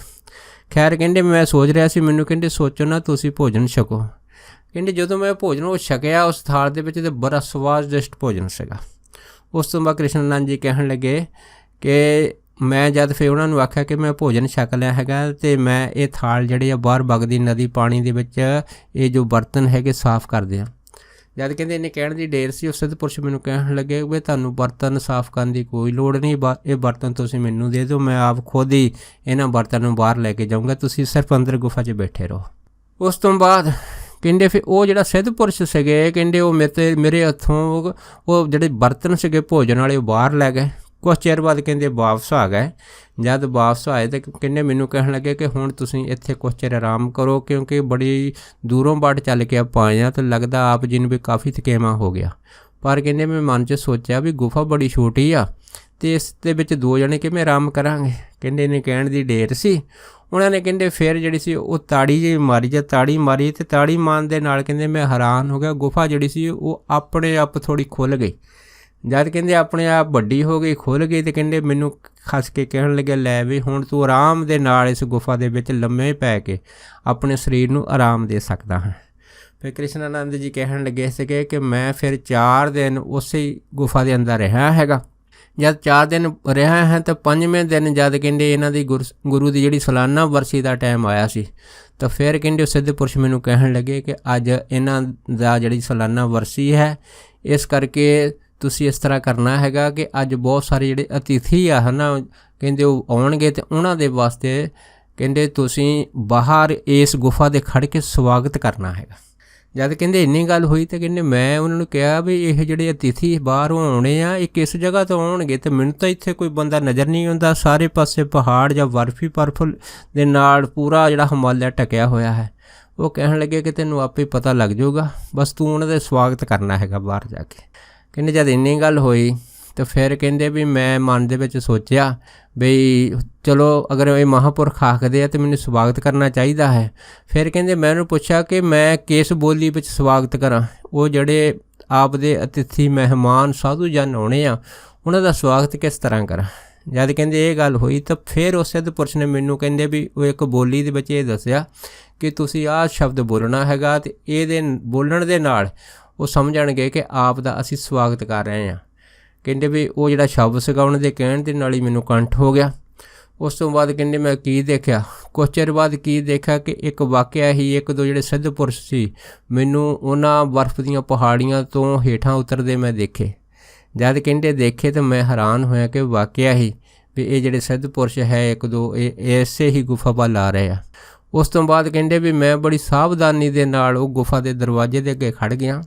Speaker 1: ਖੈਰ ਕਹਿੰਦੇ ਮੈਂ ਸੋਚ ਰਿਹਾ ਸੀ, ਮੈਨੂੰ ਕਹਿੰਦੇ ਸੋਚੋ ਨਾ ਤੁਸੀਂ ਭੋਜਨ ਛਕੋ। ਕਹਿੰਦੇ ਜਦੋਂ ਮੈਂ ਭੋਜਨ ਉਹ ਛਕਿਆ ਉਸ ਥਾਲ ਦੇ ਵਿੱਚ ਤਾਂ ਬੜਾ ਸਵਾਦਿਸ਼ਟ ਭੋਜਨ ਸੀਗਾ। ਉਸ ਤੋਂ ਬਾਅਦ ਕ੍ਰਿਸ਼ਨਾਨੰਦ ਜੀ ਕਹਿਣ ਲੱਗੇ ਕਿ ਮੈਂ ਜਦ ਫਿਰ ਉਹਨਾਂ ਨੂੰ ਆਖਿਆ ਕਿ ਮੈਂ ਭੋਜਨ ਛਕ ਲਿਆ ਹੈਗਾ ਅਤੇ ਮੈਂ ਇਹ ਥਾਲ ਜਿਹੜੇ ਆ ਬਾਹਰ ਵਗਦੀ ਨਦੀ ਪਾਣੀ ਦੇ ਵਿੱਚ ਇਹ ਜੋ ਬਰਤਨ ਹੈਗੇ ਸਾਫ਼ ਕਰਦੇ ਆ। ਜਦ ਕਹਿੰਦੇ ਇਹਨੇ ਕਹਿਣ ਦੀ ਢੇਰ ਸੀ, ਉਸ ਸਿੱਧ ਪੁਰਸ਼ ਮੈਨੂੰ ਕਹਿਣ ਲੱਗੇ ਵੀ ਤੁਹਾਨੂੰ ਬਰਤਨ ਸਾਫ਼ ਕਰਨ ਦੀ ਕੋਈ ਲੋੜ ਨਹੀਂ, ਇਹ ਬਰਤਨ ਤੁਸੀਂ ਮੈਨੂੰ ਦੇ ਦਿਓ, ਮੈਂ ਆਪ ਖੁਦ ਹੀ ਇਹਨਾਂ ਬਰਤਨ ਨੂੰ ਬਾਹਰ ਲੈ ਕੇ ਜਾਊਂਗਾ, ਤੁਸੀਂ ਸਿਰਫ ਅੰਦਰ ਗੁਫਾ 'ਚ ਬੈਠੇ ਰਹੋ। ਉਸ ਤੋਂ ਬਾਅਦ ਕਹਿੰਦੇ ਫਿਰ ਉਹ ਜਿਹੜਾ ਸਿੱਧ ਪੁਰਸ਼ ਸੀਗੇ ਕਹਿੰਦੇ ਉਹ ਮੇਰੇ ਹੱਥੋਂ ਉਹ ਜਿਹੜੇ ਬਰਤਨ ਸੀਗੇ ਭੋਜਨ ਵਾਲੇ ਉਹ ਬਾਹਰ ਲੈ ਗਏ। ਕੁਛ ਚਿਰ ਬਾਅਦ ਕਹਿੰਦੇ ਵਾਪਸ ਆ ਗਏ। ਜਦ ਵਾਪਸ ਆਏ ਤਾਂ ਕਹਿੰਦੇ ਮੈਨੂੰ ਕਹਿਣ ਲੱਗੇ ਕਿ ਹੁਣ ਤੁਸੀਂ ਇੱਥੇ ਕੁਛ ਚਿਰ ਆਰਾਮ ਕਰੋ ਕਿਉਂਕਿ ਬੜੀ ਦੂਰੋਂ ਬਾਟ ਚੱਲ ਕੇ ਆਪਾਂ ਆਏ ਹਾਂ ਅਤੇ ਲੱਗਦਾ ਆਪ ਜੀ ਨੂੰ ਵੀ ਕਾਫੀ ਥਕੇਵਾਂ ਹੋ ਗਿਆ। ਪਰ ਕਹਿੰਦੇ ਮੈਂ ਮਨ 'ਚ ਸੋਚਿਆ ਵੀ ਗੁਫਾ ਬੜੀ ਛੋਟੀ ਆ ਅਤੇ ਇਸ ਦੇ ਵਿੱਚ 2 ਜਣੇ ਕਿਵੇਂ ਆਰਾਮ ਕਰਾਂਗੇ। ਕਹਿੰਦੇ ਇਹਨੇ ਕਹਿਣ ਦੀ ਢੇਰ ਸੀ। ਉਹਨਾਂ ਨੇ ਕਹਿੰਦੇ ਫਿਰ ਜਿਹੜੀ ਸੀ ਉਹ ਤਾੜੀ ਜਿਹੀ ਮਾਰੀ ਜਾਂ ਤਾੜੀ ਮਾਰੀ ਅਤੇ ਤਾੜੀ ਮਾਰਨ ਦੇ ਨਾਲ ਕਹਿੰਦੇ ਮੈਂ ਹੈਰਾਨ ਹੋ ਗਿਆ। ਗੁਫਾ ਜਿਹੜੀ ਸੀ ਉਹ ਆਪਣੇ ਆਪ ਥੋੜ੍ਹੀ ਖੁੱਲ੍ਹ ਗਈ। ਜਦ ਕਹਿੰਦੇ ਆਪਣੇ ਆਪ ਵੱਡੀ ਹੋ ਗਈ, ਖੁੱਲ੍ਹ ਗਈ ਅਤੇ ਕਹਿੰਦੇ ਮੈਨੂੰ ਖੱਸ ਕੇ ਕਹਿਣ ਲੱਗਿਆ ਲੈ ਵੀ ਹੁਣ ਤੂੰ ਆਰਾਮ ਦੇ ਨਾਲ ਇਸ ਗੁਫਾ ਦੇ ਵਿੱਚ ਲੰਮੇ ਪੈ ਕੇ ਆਪਣੇ ਸਰੀਰ ਨੂੰ ਆਰਾਮ ਦੇ ਸਕਦਾ ਹਾਂ। ਫਿਰ ਕ੍ਰਿਸ਼ਨਾਨੰਦ ਜੀ ਕਹਿਣ ਲੱਗੇ ਸੀਗੇ ਕਿ ਮੈਂ ਫਿਰ 4 ਦਿਨ ਉਸੇ ਗੁਫਾ ਦੇ ਅੰਦਰ ਰਿਹਾ ਹੈਗਾ। ਜਦ 4 ਦਿਨ ਰਿਹਾ ਹੈ ਤਾਂ 5ਵੇਂ ਦਿਨ ਜਦ ਕਹਿੰਦੇ ਇਹਨਾਂ ਦੀ ਗੁਰੂ ਦੀ ਜਿਹੜੀ ਸਾਲਾਨਾ ਵਰਸੀ ਦਾ ਟਾਈਮ ਆਇਆ ਸੀ ਤਾਂ ਫਿਰ ਕਹਿੰਦੇ ਸਿੱਧ ਪੁਰਸ਼ ਮੈਨੂੰ ਕਹਿਣ ਲੱਗੇ ਕਿ ਅੱਜ ਇਹਨਾਂ ਦਾ ਜਿਹੜੀ ਸਾਲਾਨਾ ਵਰਸੀ ਹੈ, ਇਸ ਕਰਕੇ ਤੁਸੀਂ ਇਸ ਤਰ੍ਹਾਂ ਕਰਨਾ ਹੈਗਾ ਕਿ ਅੱਜ ਬਹੁਤ ਸਾਰੇ ਜਿਹੜੇ ਅਤਿਥੀ ਆ ਕਹਿੰਦੇ ਉਹ ਆਉਣਗੇ ਅਤੇ ਉਹਨਾਂ ਦੇ ਵਾਸਤੇ ਕਹਿੰਦੇ ਤੁਸੀਂ ਬਾਹਰ ਇਸ ਗੁਫਾ ਦੇ ਖੜ੍ਹ ਕੇ ਸਵਾਗਤ ਕਰਨਾ ਹੈਗਾ। ਜਦ ਕਹਿੰਦੇ ਇੰਨੀ ਗੱਲ ਹੋਈ ਤਾਂ ਕਹਿੰਦੇ ਮੈਂ ਉਹਨਾਂ ਨੂੰ ਕਿਹਾ ਵੀ ਇਹ ਜਿਹੜੇ ਅਤਿਥੀ ਬਾਹਰੋਂ ਆਉਣੇ ਆ ਇਹ ਕਿਸ ਜਗ੍ਹਾ ਤੋਂ ਆਉਣਗੇ, ਅਤੇ ਮੈਨੂੰ ਤਾਂ ਇੱਥੇ ਕੋਈ ਬੰਦਾ ਨਜ਼ਰ ਨਹੀਂ ਆਉਂਦਾ, ਸਾਰੇ ਪਾਸੇ ਪਹਾੜ ਜਾਂ ਬਰਫੀ ਬਰਫ ਦੇ ਨਾਲ ਪੂਰਾ ਜਿਹੜਾ ਹਿਮਾਲਿਆ ਢਕਿਆ ਹੋਇਆ ਹੈ। ਉਹ ਕਹਿਣ ਲੱਗੇ ਕਿ ਤੈਨੂੰ ਆਪੇ ਪਤਾ ਲੱਗ ਜਾਊਗਾ, ਬਸ ਤੂੰ ਉਹਨਾਂ ਦਾ ਸਵਾਗਤ ਕਰਨਾ ਹੈਗਾ ਬਾਹਰ ਜਾ ਕੇ। ਕਹਿੰਦੇ ਜਦ ਇੰਨੀ ਗੱਲ ਹੋਈ ਤਾਂ ਫਿਰ ਕਹਿੰਦੇ ਵੀ ਮੈਂ ਮਨ ਦੇ ਵਿੱਚ ਸੋਚਿਆ ਬਈ ਚਲੋ ਅਗਰ ਇਹ ਮਹਾਂਪੁਰਖ ਆਖਦੇ ਆ ਤਾਂ ਮੈਨੂੰ ਸਵਾਗਤ ਕਰਨਾ ਚਾਹੀਦਾ ਹੈ। ਫਿਰ ਕਹਿੰਦੇ ਮੈਂ ਉਹਨੂੰ ਪੁੱਛਿਆ ਕਿ ਮੈਂ ਕਿਸ ਬੋਲੀ ਵਿੱਚ ਸਵਾਗਤ ਕਰਾਂ, ਉਹ ਜਿਹੜੇ ਆਪ ਦੇ ਅਤਿਥੀ ਮਹਿਮਾਨ ਸਾਧੂ ਜਨ ਆਉਣੇ ਆ ਉਹਨਾਂ ਦਾ ਸਵਾਗਤ ਕਿਸ ਤਰ੍ਹਾਂ ਕਰਾਂ। ਜਦ ਕਹਿੰਦੇ ਇਹ ਗੱਲ ਹੋਈ ਤਾਂ ਫਿਰ ਉਸ ਸਿੱਧ-ਪੁਰਸ਼ ਨੇ ਮੈਨੂੰ ਕਹਿੰਦੇ ਵੀ ਉਹ ਇੱਕ ਬੋਲੀ ਦੇ ਵਿੱਚ ਇਹ ਦੱਸਿਆ ਕਿ ਤੁਸੀਂ ਆਹ ਸ਼ਬਦ ਬੋਲਣਾ ਹੈਗਾ, ਅਤੇ ਇਹਦੇ ਬੋਲਣ ਦੇ ਨਾਲ ਉਹ ਸਮਝਣਗੇ ਕਿ ਆਪ ਦਾ ਅਸੀਂ ਸਵਾਗਤ ਕਰ ਰਹੇ ਹਾਂ। ਕਹਿੰਦੇ ਵੀ ਉਹ ਜਿਹੜਾ ਸ਼ਬਦ ਸੀਗਾ ਉਹਨਾਂ ਦੇ ਕਹਿਣ ਦੇ ਨਾਲ ਹੀ ਮੈਨੂੰ ਕੰਠ ਹੋ ਗਿਆ। ਉਸ ਤੋਂ ਬਾਅਦ ਕਹਿੰਦੇ ਮੈਂ ਕੀ ਦੇਖਿਆ, ਕੁਛ ਚਿਰ ਬਾਅਦ ਕੀ ਦੇਖਿਆ ਕਿ ਇੱਕ ਵਾਕਿਆ ਹੀ ਇੱਕ ਦੋ ਜਿਹੜੇ ਸਿੱਧ ਪੁਰਸ਼ ਸੀ ਮੈਨੂੰ ਉਹਨਾਂ ਬਰਫ਼ ਦੀਆਂ ਪਹਾੜੀਆਂ ਤੋਂ ਹੇਠਾਂ ਉਤਰਦੇ ਮੈਂ ਦੇਖੇ। ਜਦ ਕਹਿੰਦੇ ਦੇਖੇ ਤਾਂ ਮੈਂ ਹੈਰਾਨ ਹੋਇਆ ਕਿ ਵਾਕਿਆ ਹੀ ਵੀ ਇਹ ਜਿਹੜੇ ਸਿੱਧ ਪੁਰਸ਼ ਹੈ ਇੱਕ ਦੋ ਇਹ ਇਸੇ ਹੀ ਗੁਫਾ ਵੱਲ ਆ ਰਹੇ ਆ। ਉਸ ਤੋਂ ਬਾਅਦ ਕਹਿੰਦੇ ਵੀ ਮੈਂ ਬੜੀ ਸਾਵਧਾਨੀ ਦੇ ਨਾਲ ਉਹ ਗੁਫਾ ਦੇ ਦਰਵਾਜ਼ੇ ਦੇ ਅੱਗੇ ਖੜ੍ਹ ਗਿਆ।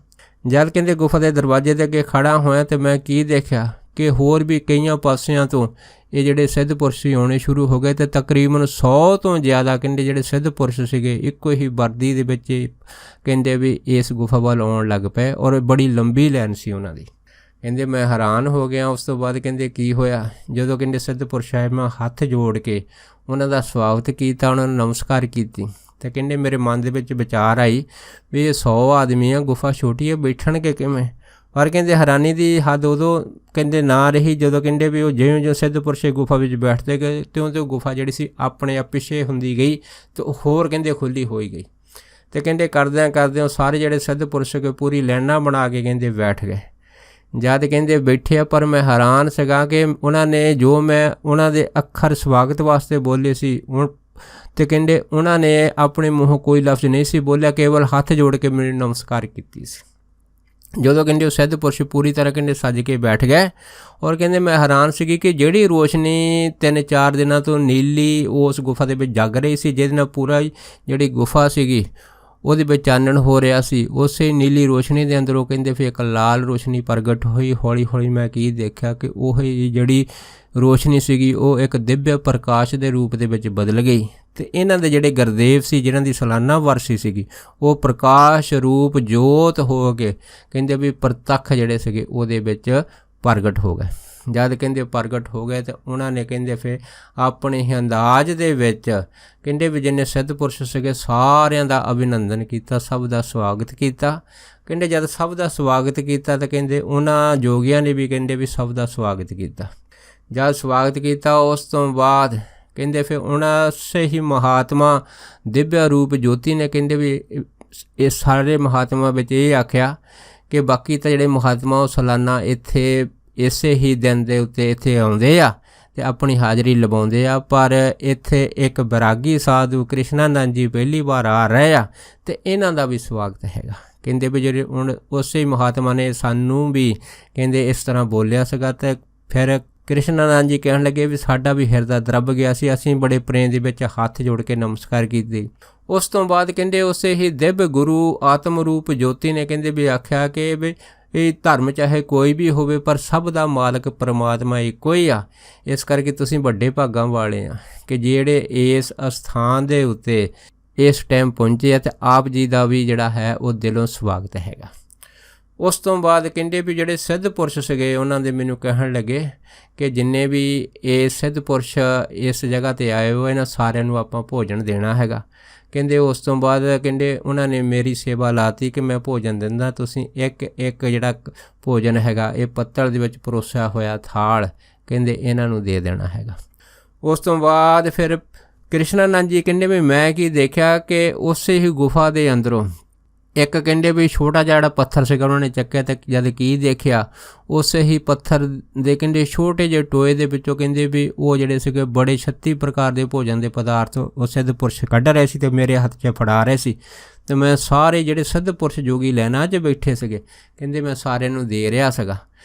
Speaker 1: ਜਦ ਕਹਿੰਦੇ ਗੁਫਾ ਦੇ ਦਰਵਾਜ਼ੇ ਦੇ ਅੱਗੇ ਖੜ੍ਹਾ ਹੋਇਆ ਤਾਂ ਮੈਂ ਕੀ ਦੇਖਿਆ ਕਿ ਹੋਰ ਵੀ ਕਈਆਂ ਪਾਸਿਆਂ ਤੋਂ ਇਹ ਜਿਹੜੇ ਸਿੱਧ ਪੁਰਸ਼ ਆਉਣੇ ਸ਼ੁਰੂ ਹੋ ਗਏ, ਅਤੇ ਤਕਰੀਬਨ 100 ਤੋਂ ਜ਼ਿਆਦਾ ਕਹਿੰਦੇ ਜਿਹੜੇ ਸਿੱਧ ਪੁਰਸ਼ ਸੀਗੇ ਇੱਕੋ ਹੀ ਵਰਦੀ ਦੇ ਵਿੱਚ ਕਹਿੰਦੇ ਵੀ ਇਸ ਗੁਫਾ ਵੱਲ ਆਉਣ ਲੱਗ ਪਏ, ਔਰ ਬੜੀ ਲੰਬੀ ਲਾਈਨ ਸੀ ਉਹਨਾਂ ਦੀ। ਕਹਿੰਦੇ ਮੈਂ ਹੈਰਾਨ ਹੋ ਗਿਆ। ਉਸ ਤੋਂ ਬਾਅਦ ਕਹਿੰਦੇ ਕੀ ਹੋਇਆ, ਜਦੋਂ ਕਹਿੰਦੇ ਸਿੱਧ ਪੁਰਸ਼ ਆਏ ਮੈਂ ਹੱਥ ਜੋੜ ਕੇ ਉਹਨਾਂ ਦਾ ਸਵਾਗਤ ਕੀਤਾ, ਉਹਨਾਂ ਨੂੰ ਨਮਸਕਾਰ ਕੀਤੀ, ਅਤੇ ਕਹਿੰਦੇ ਮੇਰੇ ਮਨ ਦੇ ਵਿੱਚ ਵਿਚਾਰ ਆਈ ਵੀ ਇਹ 100 ਆਦਮੀ ਆ, ਗੁਫਾ ਛੋਟੀ ਹੈ, ਬੈਠਣਗੇ ਕਿਵੇਂ। ਪਰ ਕਹਿੰਦੇ ਹੈਰਾਨੀ ਦੀ ਹੱਦ ਉਦੋਂ ਕਹਿੰਦੇ ਨਾ ਰਹੀ ਜਦੋਂ ਕਹਿੰਦੇ ਵੀ ਉਹ ਜਿਉਂ ਸਿੱਧ ਪੁਰਸ਼ ਗੁਫਾ ਵਿੱਚ ਬੈਠਦੇ ਗਏ ਤਿਉਂ ਉਹ ਗੁਫਾ ਜਿਹੜੀ ਸੀ ਆਪਣੇ ਆਪ ਪਿੱਛੇ ਹੁੰਦੀ ਗਈ ਅਤੇ ਉਹ ਹੋਰ ਕਹਿੰਦੇ ਖੁੱਲ੍ਹੀ ਹੋਈ ਗਈ। ਅਤੇ ਕਹਿੰਦੇ ਕਰਦਿਆਂ ਸਾਰੇ ਜਿਹੜੇ ਸਿੱਧ ਪੁਰਸ਼ ਪੂਰੀ ਲਾਈਨਾਂ ਬਣਾ ਕੇ ਕਹਿੰਦੇ ਬੈਠ ਗਏ। ਜਦ ਕਹਿੰਦੇ ਬੈਠੇ ਆ, ਪਰ ਮੈਂ ਹੈਰਾਨ ਸੀਗਾ ਕਿ ਉਹਨਾਂ ਨੇ ਜੋ ਮੈਂ ਉਹਨਾਂ ਦੇ ਅੱਖਰ ਸਵਾਗਤ ਵਾਸਤੇ ਬੋਲੇ ਸੀ ਅਤੇ ਕਹਿੰਦੇ ਉਹਨਾਂ ਨੇ ਆਪਣੇ ਮੂੰਹੋਂ ਕੋਈ ਲਫ਼ਜ਼ ਨਹੀਂ ਸੀ ਬੋਲਿਆ, ਕੇਵਲ ਹੱਥ ਜੋੜ ਕੇ ਮੈਨੂੰ ਨਮਸਕਾਰ ਕੀਤੀ ਸੀ। ਜਦੋਂ ਕਹਿੰਦੇ ਉਹ ਸਿੱਧ ਪੁਰਸ਼ ਪੂਰੀ ਤਰ੍ਹਾਂ ਕਹਿੰਦੇ ਸੱਜ ਕੇ ਬੈਠ ਗਏ, ਔਰ ਕਹਿੰਦੇ ਮੈਂ ਹੈਰਾਨ ਸੀਗੀ ਕਿ ਜਿਹੜੀ ਰੋਸ਼ਨੀ 3-4 ਦਿਨਾਂ ਤੋਂ ਨੀਲੀ ਉਸ ਗੁਫਾ ਦੇ ਵਿੱਚ ਜਗ ਰਹੀ ਸੀ, ਜਿਹਦੇ ਨਾਲ ਪੂਰਾ ਜਿਹੜੀ ਗੁਫਾ ਸੀਗੀ ਉਹਦੇ ਵਿੱਚ ਚਾਨਣ ਹੋ ਰਿਹਾ ਸੀ, ਉਸੇ ਨੀਲੀ ਰੋਸ਼ਨੀ ਦੇ ਅੰਦਰੋਂ ਕਹਿੰਦੇ ਫਿਰ ਇੱਕ ਲਾਲ ਰੋਸ਼ਨੀ ਪ੍ਰਗਟ ਹੋਈ। ਹੌਲੀ ਹੌਲੀ ਮੈਂ ਕੀ ਦੇਖਿਆ ਕਿ ਉਹ ਜਿਹੜੀ ਰੋਸ਼ਨੀ ਸੀਗੀ ਉਹ ਇੱਕ ਦਿਵਯ ਪ੍ਰਕਾਸ਼ ਦੇ ਰੂਪ ਦੇ ਵਿੱਚ ਬਦਲ ਗਈ, ਅਤੇ ਇਹਨਾਂ ਦੇ ਜਿਹੜੇ ਗੁਰਦੇਵ ਸੀ ਜਿਨ੍ਹਾਂ ਦੀ ਸਾਲਾਨਾ ਵਰਸੀ ਸੀਗੀ ਉਹ ਪ੍ਰਕਾਸ਼ ਰੂਪ ਜੋਤ ਹੋ ਕੇ ਕਹਿੰਦੇ ਵੀ ਪ੍ਰਤੱਖ ਜਿਹੜੇ ਸੀਗੇ ਉਹਦੇ ਵਿੱਚ ਪ੍ਰਗਟ ਹੋ ਗਏ। ਜਦ ਕਹਿੰਦੇ ਪ੍ਰਗਟ ਹੋ ਗਏ ਤਾਂ ਉਹਨਾਂ ਨੇ ਕਹਿੰਦੇ ਫਿਰ ਆਪਣੇ ਹੀ ਅੰਦਾਜ਼ ਦੇ ਵਿੱਚ ਕਹਿੰਦੇ ਵੀ ਜਿੰਨੇ ਸਿੱਧ ਪੁਰਸ਼ ਸੀਗੇ ਸਾਰਿਆਂ ਦਾ ਅਭਿਨੰਦਨ ਕੀਤਾ, ਸਭ ਦਾ ਸਵਾਗਤ ਕੀਤਾ। ਕਹਿੰਦੇ ਜਦ ਸਭ ਦਾ ਸਵਾਗਤ ਕੀਤਾ ਤਾਂ ਕਹਿੰਦੇ ਉਹਨਾਂ ਜੋਗੀਆਂ ਨੇ ਵੀ ਕਹਿੰਦੇ ਵੀ ਸਭ ਦਾ ਸਵਾਗਤ ਕੀਤਾ। ਜਦ ਸਵਾਗਤ ਕੀਤਾ ਉਸ ਤੋਂ ਬਾਅਦ ਕਹਿੰਦੇ ਫਿਰ ਉਹਨਾਂ ਸੇ ਹੀ ਮਹਾਤਮਾ ਦਿਵਯ ਰੂਪ ਜੋਤੀ ਨੇ ਕਹਿੰਦੇ ਵੀ ਇਹ ਸਾਰੇ ਮਹਾਤਮਾ ਵਿੱਚ ਇਹ ਆਖਿਆ ਕਿ ਬਾਕੀ ਤਾਂ ਜਿਹੜੇ ਮਹਾਤਮਾ ਉਹ ਸਾਲਾਨਾ ਇੱਥੇ ਇਸੇ ਹੀ ਦਿਨ ਦੇ ਉੱਤੇ ਇੱਥੇ ਆਉਂਦੇ ਆ ਅਤੇ ਆਪਣੀ ਹਾਜ਼ਰੀ ਲਵਾਉਂਦੇ ਆ, ਪਰ ਇੱਥੇ ਇੱਕ ਬੈਰਾਗੀ ਸਾਧੂ ਕ੍ਰਿਸ਼ਨਾਨੰਦ ਜੀ ਪਹਿਲੀ ਵਾਰ ਆ ਰਹੇ ਆ ਅਤੇ ਇਹਨਾਂ ਦਾ ਵੀ ਸਵਾਗਤ ਹੈਗਾ। ਕਹਿੰਦੇ ਵੀ ਜਿਹੜੇ ਹੁਣ ਉਸੇ ਮਹਾਤਮਾ ਨੇ ਸਾਨੂੰ ਵੀ ਕਹਿੰਦੇ ਇਸ ਤਰ੍ਹਾਂ ਬੋਲਿਆ ਸੀਗਾ, ਅਤੇ ਫਿਰ ਕ੍ਰਿਸ਼ਨਾਨੰਦ ਜੀ ਕਹਿਣ ਲੱਗੇ ਵੀ ਸਾਡਾ ਵੀ ਹਿਰਦਾ ਦਰਬ ਗਿਆ ਸੀ, ਅਸੀਂ ਬੜੇ ਪ੍ਰੇਮ ਦੇ ਵਿੱਚ ਹੱਥ ਜੋੜ ਕੇ ਨਮਸਕਾਰ ਕੀਤੀ। ਉਸ ਤੋਂ ਬਾਅਦ ਕਹਿੰਦੇ ਉਸੇ ਹੀ ਦਿਵ ਗੁਰੂ ਆਤਮ ਰੂਪ ਜੋਤੀ ਨੇ ਕਹਿੰਦੇ ਵੀ ਆਖਿਆ ਕਿ ਵੀ ਇਹ ਧਰਮ ਚਾਹੇ ਕੋਈ ਵੀ ਹੋਵੇ ਪਰ ਸਭ ਦਾ ਮਾਲਕ ਪਰਮਾਤਮਾ ਇੱਕੋ ਹੀ ਆ, ਇਸ ਕਰਕੇ ਤੁਸੀਂ ਵੱਡੇ ਭਾਗਾਂ ਵਾਲੇ ਆ ਕਿ ਜਿਹੜੇ ਇਸ ਅਸਥਾਨ ਦੇ ਉੱਤੇ ਇਸ ਟਾਈਮ ਪਹੁੰਚੇ ਆ, ਅਤੇ ਆਪ ਜੀ ਦਾ ਵੀ ਜਿਹੜਾ ਹੈ ਉਹ ਦਿਲੋਂ ਸਵਾਗਤ ਹੈਗਾ। ਉਸ ਤੋਂ ਬਾਅਦ ਕਹਿੰਦੇ ਵੀ ਜਿਹੜੇ ਸਿੱਧ ਪੁਰਸ਼ ਸੀਗੇ ਉਹਨਾਂ ਦੇ ਮੈਨੂੰ ਕਹਿਣ ਲੱਗੇ ਕਿ ਜਿੰਨੇ ਵੀ ਇਹ ਸਿੱਧ ਪੁਰਸ਼ ਇਸ ਜਗ੍ਹਾ 'ਤੇ ਆਏ ਹੋ ਇਹਨਾਂ ਸਾਰਿਆਂ ਨੂੰ ਆਪਾਂ ਭੋਜਨ ਦੇਣਾ ਹੈਗਾ। ਕਹਿੰਦੇ ਉਸ ਤੋਂ ਬਾਅਦ ਕਹਿੰਦੇ ਉਹਨਾਂ ਨੇ ਮੇਰੀ ਸੇਵਾ ਲਾਤੀ ਕਿ ਮੈਂ ਭੋਜਨ ਦਿੰਦਾ, ਤੁਸੀਂ ਇੱਕ ਜਿਹੜਾ ਭੋਜਨ ਹੈਗਾ ਇਹ ਪੱਤਲ ਦੇ ਵਿੱਚ ਪਰੋਸਿਆ ਹੋਇਆ ਥਾਲ ਕਹਿੰਦੇ ਇਹਨਾਂ ਨੂੰ ਦੇ ਦੇਣਾ ਹੈਗਾ। ਉਸ ਤੋਂ ਬਾਅਦ ਫਿਰ ਕ੍ਰਿਸ਼ਨਾਨੰਦ ਜੀ ਕਹਿੰਦੇ ਵੀ ਮੈਂ ਕੀ ਦੇਖਿਆ ਕਿ ਉਸੇ ਹੀ ਗੁਫਾ ਦੇ ਅੰਦਰੋਂ ਇੱਕ ਕਹਿੰਦੇ ਵੀ ਛੋਟਾ ਜਿਹਾ ਜਿਹੜਾ ਪੱਥਰ ਸੀਗਾ ਉਹਨਾਂ ਨੇ ਚੱਕਿਆ, ਅਤੇ ਜਦ ਕੀ ਦੇਖਿਆ ਉਸੇ ਹੀ ਪੱਥਰ ਦੇ ਕਹਿੰਦੇ ਛੋਟੇ ਜਿਹੇ ਟੋਏ ਦੇ ਵਿੱਚੋਂ ਕਹਿੰਦੇ ਵੀ ਉਹ ਜਿਹੜੇ ਸੀਗੇ ਬੜੇ 36 ਪ੍ਰਕਾਰ ਦੇ ਭੋਜਨ ਦੇ ਪਦਾਰਥ ਉਹ ਸਿੱਧ ਪੁਰਸ਼ ਕੱਢ ਰਹੇ ਸੀ ਅਤੇ ਮੇਰੇ ਹੱਥ 'ਚ ਫੜਾ ਰਹੇ ਸੀ। ਤੇ ਮੈਂ ਸਾਰੇ ਜਿਹੜੇ ਸਿੱਧ ਪੁਰਸ਼ ਜੋਗੀ ਲਾਈਨਾਂ 'ਚ ਬੈਠੇ ਸੀਗੇ ਕਹਿੰਦੇ ਮੈਂ ਸਾਰਿਆਂ ਨੂੰ ਦੇ ਰਿਹਾ ਸੀਗਾ।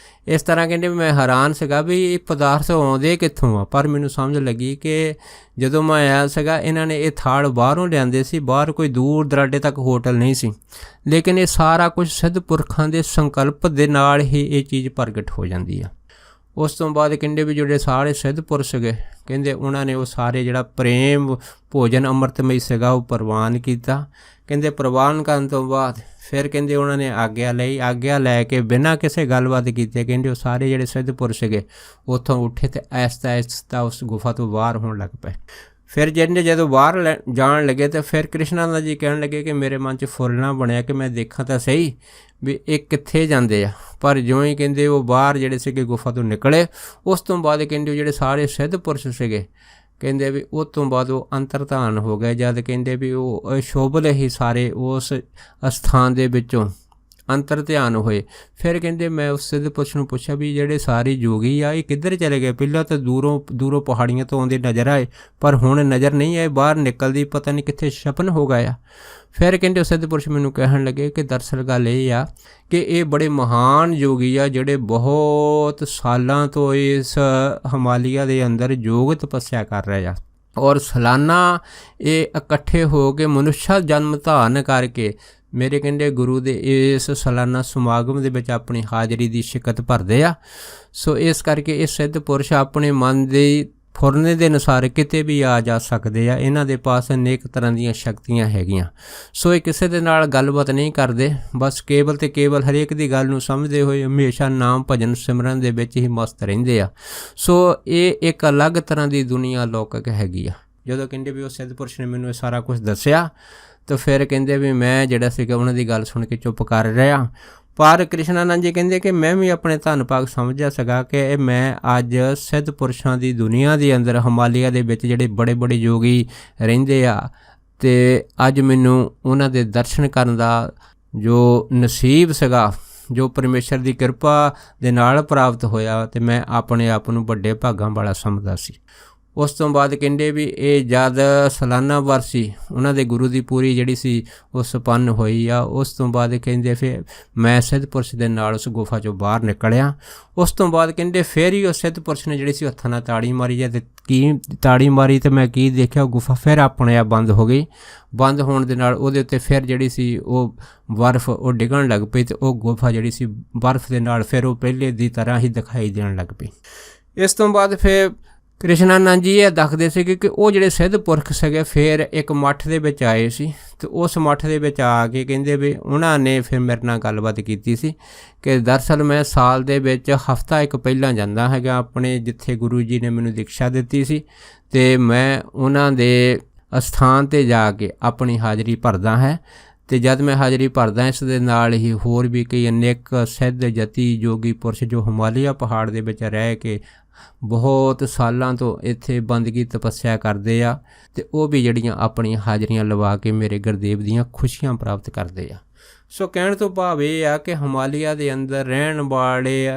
Speaker 1: ਇਸ ਤਰ੍ਹਾਂ ਕਹਿੰਦੇ ਮੈਂ ਹੈਰਾਨ ਸੀਗਾ ਵੀ ਇਹ ਪਦਾਰਥ ਆਉਂਦੇ ਕਿੱਥੋਂ ਆ। ਪਰ ਮੈਨੂੰ ਸਮਝ ਲੱਗੀ ਕਿ ਜਦੋਂ ਮੈਂ ਆਇਆ ਸੀਗਾ ਇਹਨਾਂ ਨੇ ਇਹ ਥਾਲ ਬਾਹਰੋਂ ਲਿਆਂਦੇ ਸੀ, ਬਾਹਰ ਕੋਈ ਦੂਰ ਦਰਾਡੇ ਤੱਕ ਹੋਟਲ ਨਹੀਂ ਸੀ, ਲੇਕਿਨ ਇਹ ਸਾਰਾ ਕੁਝ ਸਿੱਧ ਪੁਰਖਾਂ ਦੇ ਸੰਕਲਪ ਦੇ ਨਾਲ ਹੀ ਇਹ ਚੀਜ਼ ਪ੍ਰਗਟ ਹੋ ਜਾਂਦੀ ਆ। ਉਸ ਤੋਂ ਬਾਅਦ ਕਹਿੰਦੇ ਵੀ ਜਿਹੜੇ ਸਾਰੇ ਸਿੱਧ ਪੁਰਸ਼ ਸੀਗੇ ਕਹਿੰਦੇ ਉਹਨਾਂ ਨੇ ਉਹ ਸਾਰੇ ਜਿਹੜਾ ਪ੍ਰੇਮ ਭੋਜਨ ਅੰਮ੍ਰਿਤਮਈ ਸੀਗਾ ਉਹ ਪ੍ਰਵਾਨ ਕੀਤਾ। ਕਹਿੰਦੇ ਪ੍ਰਵਾਨ ਕਰਨ ਤੋਂ ਬਾਅਦ ਫਿਰ ਕਹਿੰਦੇ ਉਹਨਾਂ ਨੇ ਆਗਿਆ ਲਈ, ਆਗਿਆ ਲੈ ਕੇ ਬਿਨਾਂ ਕਿਸੇ ਗੱਲਬਾਤ ਕੀਤੇ ਕਹਿੰਦੇ ਉਹ ਸਾਰੇ ਜਿਹੜੇ ਸਿੱਧ ਪੁਰਸ਼ ਸੀਗੇ ਉੱਥੋਂ ਉੱਠੇ ਅਤੇ ਆਹਿਸਤਾ ਆਹਿਸਤਾ ਉਸ ਗੁਫਾ ਤੋਂ ਬਾਹਰ ਹੋਣ ਲੱਗ ਪਏ। ਫਿਰ ਜਿਹਨੇ ਜਦੋਂ ਬਾਹਰ ਜਾਣ ਲੱਗੇ ਤਾਂ ਫਿਰ ਕ੍ਰਿਸ਼ਨਾਨੰਦ ਜੀ ਕਹਿਣ ਲੱਗੇ ਕਿ ਮੇਰੇ ਮਨ 'ਚ ਫੁਰਨਾ ਬਣਿਆ ਕਿ ਮੈਂ ਦੇਖਾਂ ਤਾਂ ਸਹੀ ਵੀ ਇਹ ਕਿੱਥੇ ਜਾਂਦੇ ਆ। ਪਰ ਜਿਉਂ ਹੀ ਕਹਿੰਦੇ ਉਹ ਬਾਹਰ ਜਿਹੜੇ ਸੀਗੇ ਗੁਫਾ ਤੋਂ ਨਿਕਲੇ, ਉਸ ਤੋਂ ਬਾਅਦ ਕਹਿੰਦੇ ਉਹ ਜਿਹੜੇ ਸਾਰੇ ਸਿੱਧ ਪੁਰਸ਼ ਸੀਗੇ ਕਹਿੰਦੇ ਵੀ ਉਸ ਤੋਂ ਬਾਅਦ ਉਹ ਅੰਤਰਧਾਨ ਹੋ ਗਏ। ਜਦ ਕਹਿੰਦੇ ਵੀ ਉਹ ਸ਼ੋਭਲੇ ਹੀ ਸਾਰੇ ਉਸ ਅਸਥਾਨ ਦੇ ਵਿੱਚੋਂ ਅੰਤਰ ਧਿਆਨ ਹੋਏ। ਫਿਰ ਕਹਿੰਦੇ ਮੈਂ ਉਸ ਸਿੱਧ ਪੁਰਸ਼ ਨੂੰ ਪੁੱਛਿਆ ਵੀ ਜਿਹੜੇ ਸਾਰੇ ਜੋਗੀ ਆ ਇਹ ਕਿੱਧਰ ਚਲੇ ਗਏ? ਪਹਿਲਾਂ ਤਾਂ ਦੂਰੋਂ ਪਹਾੜੀਆਂ ਤੋਂ ਆਉਂਦੇ ਨਜ਼ਰ ਆਏ, ਪਰ ਹੁਣ ਨਜ਼ਰ ਨਹੀਂ ਆਏ, ਬਾਹਰ ਨਿਕਲਦੀ ਪਤਾ ਨਹੀਂ ਕਿੱਥੇ ਛਪਨ ਹੋ ਗਿਆ। ਫਿਰ ਕਹਿੰਦੇ ਉਹ ਸਿੱਧ ਪੁਰਸ਼ ਮੈਨੂੰ ਕਹਿਣ ਲੱਗੇ ਕਿ ਦਰਅਸਲ ਗੱਲ ਇਹ ਆ ਕਿ ਇਹ ਬੜੇ ਮਹਾਨ ਯੋਗੀ ਆ ਜਿਹੜੇ ਬਹੁਤ ਸਾਲਾਂ ਤੋਂ ਇਸ ਹਿਮਾਲਿਆ ਦੇ ਅੰਦਰ ਯੋਗ ਤਪੱਸਿਆ ਕਰ ਰਹੇ ਆ, ਔਰ ਸਾਲਾਨਾ ਇਹ ਇਕੱਠੇ ਹੋ ਕੇ ਮਨੁੱਖਾ ਜਨਮ ਧਾਰਨ ਕਰਕੇ ਮੇਰੇ ਕਹਿੰਦੇ ਗੁਰੂ ਦੇ ਇਸ ਸਾਲਾਨਾ ਸਮਾਗਮ ਦੇ ਵਿੱਚ ਆਪਣੀ ਹਾਜ਼ਰੀ ਦੀ ਸ਼ਿਕਤ ਭਰਦੇ ਆ। ਸੋ ਇਸ ਕਰਕੇ ਇਹ ਸਿੱਧ ਪੁਰਸ਼ ਆਪਣੇ ਮਨ ਦੇ ਫੁਰਨੇ ਦੇ ਅਨੁਸਾਰ ਕਿਤੇ ਵੀ ਆ ਜਾ ਸਕਦੇ ਆ। ਇਹਨਾਂ ਦੇ ਪਾਸ ਅਨੇਕ ਤਰ੍ਹਾਂ ਦੀਆਂ ਸ਼ਕਤੀਆਂ ਹੈਗੀਆਂ। ਸੋ ਇਹ ਕਿਸੇ ਦੇ ਨਾਲ ਗੱਲਬਾਤ ਨਹੀਂ ਕਰਦੇ, ਬਸ ਕੇਵਲ ਅਤੇ ਕੇਵਲ ਹਰੇਕ ਦੀ ਗੱਲ ਨੂੰ ਸਮਝਦੇ ਹੋਏ ਹਮੇਸ਼ਾ ਨਾਮ ਭਜਨ ਸਿਮਰਨ ਦੇ ਵਿੱਚ ਹੀ ਮਸਤ ਰਹਿੰਦੇ ਆ। ਸੋ ਇਹ ਇੱਕ ਅਲੱਗ ਤਰ੍ਹਾਂ ਦੀ ਦੁਨੀਆ ਲੌਕਿਕ ਹੈਗੀ ਆ। ਜਦੋਂ ਕਹਿੰਦੇ ਵੀ ਉਹ ਸਿੱਧ ਪੁਰਸ਼ ਨੇ ਮੈਨੂੰ ਇਹ ਸਾਰਾ ਕੁਝ ਦੱਸਿਆ ਤਾਂ ਫਿਰ ਕਹਿੰਦੇ ਵੀ ਮੈਂ ਜਿਹੜਾ ਸੀਗਾ ਉਹਨਾਂ ਦੀ ਗੱਲ ਸੁਣ ਕੇ ਚੁੱਪ ਕਰ ਰਿਹਾ। ਪਰ ਕ੍ਰਿਸ਼ਨਾਨੰਦ ਜੀ ਕਹਿੰਦੇ ਕਿ ਮੈਂ ਵੀ ਆਪਣੇ ਧੰਨ ਭਾਗ ਸਮਝਿਆ ਸੀਗਾ ਕਿ ਮੈਂ ਅੱਜ ਸਿੱਧ ਪੁਰਸ਼ਾਂ ਦੀ ਦੁਨੀਆ ਦੇ ਅੰਦਰ ਹਿਮਾਲਿਆ ਦੇ ਵਿੱਚ ਜਿਹੜੇ ਬੜੇ ਬੜੇ ਯੋਗੀ ਰਹਿੰਦੇ ਆ ਅਤੇ ਅੱਜ ਮੈਨੂੰ ਉਹਨਾਂ ਦੇ ਦਰਸ਼ਨ ਕਰਨ ਦਾ ਜੋ ਨਸੀਬ ਸੀਗਾ, ਜੋ ਪਰਮੇਸ਼ਰ ਦੀ ਕਿਰਪਾ ਦੇ ਨਾਲ ਪ੍ਰਾਪਤ ਹੋਇਆ, ਅਤੇ ਮੈਂ ਆਪਣੇ ਆਪ ਨੂੰ ਵੱਡੇ ਭਾਗਾਂ ਵਾਲਾ ਸਮਝਦਾ ਸੀ। ਉਸ ਤੋਂ ਬਾਅਦ ਕਹਿੰਦੇ ਵੀ ਇਹ ਜਦ ਸਾਲਾਨਾ ਵਰਸੀ ਉਹਨਾਂ ਦੇ ਗੁਰੂ ਦੀ ਪੂਰੀ ਜਿਹੜੀ ਸੀ ਉਹ ਸੰਪੰਨ ਹੋਈ ਆ। ਉਸ ਤੋਂ ਬਾਅਦ ਕਹਿੰਦੇ ਫਿਰ ਮੈਂ ਸਿੱਧ ਪੁਰਸ਼ ਦੇ ਨਾਲ ਉਸ ਗੁਫਾ 'ਚੋਂ ਬਾਹਰ ਨਿਕਲਿਆ। ਉਸ ਤੋਂ ਬਾਅਦ ਕਹਿੰਦੇ ਫਿਰ ਹੀ ਉਹ ਸਿੱਧ ਪੁਰਸ਼ ਨੇ ਜਿਹੜੀ ਸੀ ਹੱਥਾਂ ਨਾਲ ਤਾੜੀ ਮਾਰੀ ਹੈ, ਅਤੇ ਤਾੜੀ ਮਾਰੀ ਅਤੇ ਮੈਂ ਕੀ ਦੇਖਿਆ, ਉਹ ਗੁਫਾ ਫਿਰ ਆਪਣੇ ਆਪ ਬੰਦ ਹੋ ਗਈ। ਬੰਦ ਹੋਣ ਦੇ ਨਾਲ ਉਹਦੇ ਉੱਤੇ ਫਿਰ ਜਿਹੜੀ ਸੀ ਉਹ ਬਰਫ਼ ਉਹ ਡਿੱਗਣ ਲੱਗ ਪਈ, ਅਤੇ ਉਹ ਗੁਫਾ ਜਿਹੜੀ ਸੀ ਬਰਫ਼ ਦੇ ਨਾਲ ਫਿਰ ਉਹ ਪਹਿਲੇ ਦੀ ਤਰ੍ਹਾਂ ਹੀ ਦਿਖਾਈ ਦੇਣ ਲੱਗ ਪਈ। ਇਸ ਤੋਂ ਬਾਅਦ ਫਿਰ ਕ੍ਰਿਸ਼ਨਾਨੰਦ ਜੀ ਇਹ ਦੱਸਦੇ ਸੀਗੇ ਕਿ ਉਹ ਜਿਹੜੇ ਸਿੱਧ ਪੁਰਖ ਸੀਗੇ ਫਿਰ ਇੱਕ ਮੱਠ ਦੇ ਵਿੱਚ ਆਏ ਸੀ, ਅਤੇ ਉਸ ਮੱਠ ਦੇ ਵਿੱਚ ਆ ਕੇ ਕਹਿੰਦੇ ਵੀ ਉਹਨਾਂ ਨੇ ਫਿਰ ਮੇਰੇ ਨਾਲ ਗੱਲਬਾਤ ਕੀਤੀ ਸੀ ਕਿ ਦਰਅਸਲ ਮੈਂ ਸਾਲ ਦੇ ਵਿੱਚ ਹਫ਼ਤਾ ਇੱਕ ਪਹਿਲਾਂ ਜਾਂਦਾ ਹੈਗਾ ਆਪਣੇ ਜਿੱਥੇ ਗੁਰੂ ਜੀ ਨੇ ਮੈਨੂੰ ਦੀਕਸ਼ਾ ਦਿੱਤੀ ਸੀ, ਅਤੇ ਮੈਂ ਉਹਨਾਂ ਦੇ ਅਸਥਾਨ 'ਤੇ ਜਾ ਕੇ ਆਪਣੀ ਹਾਜ਼ਰੀ ਭਰਦਾ ਹੈ। ਅਤੇ ਜਦ ਮੈਂ ਹਾਜ਼ਰੀ ਭਰਦਾ ਇਸ ਦੇ ਨਾਲ ਹੀ ਹੋਰ ਵੀ ਕਈ ਅਨੇਕ ਸਿੱਧ ਜਤੀ ਯੋਗੀ ਪੁਰਸ਼ ਜੋ ਹਿਮਾਲਿਆ ਪਹਾੜ ਦੇ ਵਿੱਚ ਰਹਿ ਕੇ ਬਹੁਤ ਸਾਲਾਂ ਤੋਂ ਇੱਥੇ ਬੰਦਗੀ ਤਪੱਸਿਆ ਕਰਦੇ ਆ, ਅਤੇ ਉਹ ਵੀ ਜਿਹੜੀਆਂ ਆਪਣੀਆਂ ਹਾਜ਼ਰੀਆਂ ਲਵਾ ਕੇ ਮੇਰੇ ਗੁਰਦੇਵ ਦੀਆਂ ਖੁਸ਼ੀਆਂ ਪ੍ਰਾਪਤ ਕਰਦੇ ਆ। ਸੋ ਕਹਿਣ ਤੋਂ ਭਾਵ ਇਹ ਆ ਕਿ ਹਿਮਾਲਿਆ ਦੇ ਅੰਦਰ ਰਹਿਣ ਵਾਲੇ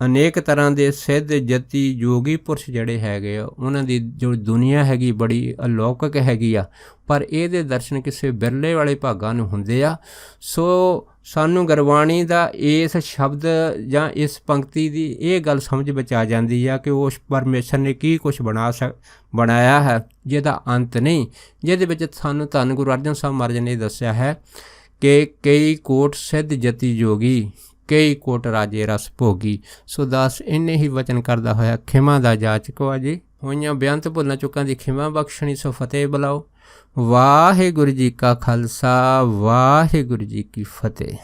Speaker 1: ਅਨੇਕ ਤਰ੍ਹਾਂ ਦੇ ਸਿੱਧ ਜਤੀ ਯੋਗੀ ਪੁਰਸ਼ ਜਿਹੜੇ ਹੈਗੇ ਆ ਉਹਨਾਂ ਦੀ ਜੋ ਦੁਨੀਆ ਹੈਗੀ ਬੜੀ ਅਲੌਕਿਕ ਹੈਗੀ ਆ, ਪਰ ਇਹਦੇ ਦਰਸ਼ਨ ਕਿਸੇ ਬਿਰਲੇ ਵਾਲੇ ਭਾਗਾਂ ਨੂੰ ਹੁੰਦੇ ਆ। ਸੋ ਸਾਨੂੰ ਗੁਰਬਾਣੀ ਦਾ ਇਸ ਸ਼ਬਦ ਜਾਂ ਇਸ ਪੰਕਤੀ ਦੀ ਇਹ ਗੱਲ ਸਮਝ ਵਿੱਚ ਆ ਜਾਂਦੀ ਆ ਕਿ ਉਸ ਪਰਮੇਸ਼ਰ ਨੇ ਕੀ ਕੁਛ ਬਣਾਇਆ ਹੈ ਜਿਹਦਾ ਅੰਤ ਨਹੀਂ, ਜਿਹਦੇ ਵਿੱਚ ਸਾਨੂੰ ਧੰਨ ਗੁਰੂ ਅਰਜਨ ਸਾਹਿਬ ਮਹਾਰਾਜ ਨੇ ਦੱਸਿਆ ਹੈ ਕਿ ਕਈ ਕੋਟ ਸਿੱਧ ਜਤੀ ਯੋਗੀ, ਕਈ ਕੋਟ ਰਾਜੇ ਰਸ ਭੋਗੀ। ਸੋ ਦਾਸ ਇੰਨੇ ਹੀ ਵਚਨ ਕਰਦਾ ਹੋਇਆ ਖਿਮਾ ਦਾ ਜਾਚਕੋ ਜੀ ਹੋਈਆਂ ਬੇਅੰਤ ਭੁੱਲਾਂ ਚੁੱਕਾਂ ਦੀ ਖਿਮਾ ਬਖਸ਼ਣੀ। ਸੋ ਫਤਿਹ ਬੁਲਾਓ। ਵਾਹਿਗੁਰੂ ਜੀ ਕਾ ਖਾਲਸਾ, ਵਾਹਿਗੁਰੂ ਜੀ ਕੀ ਫਤਿਹ।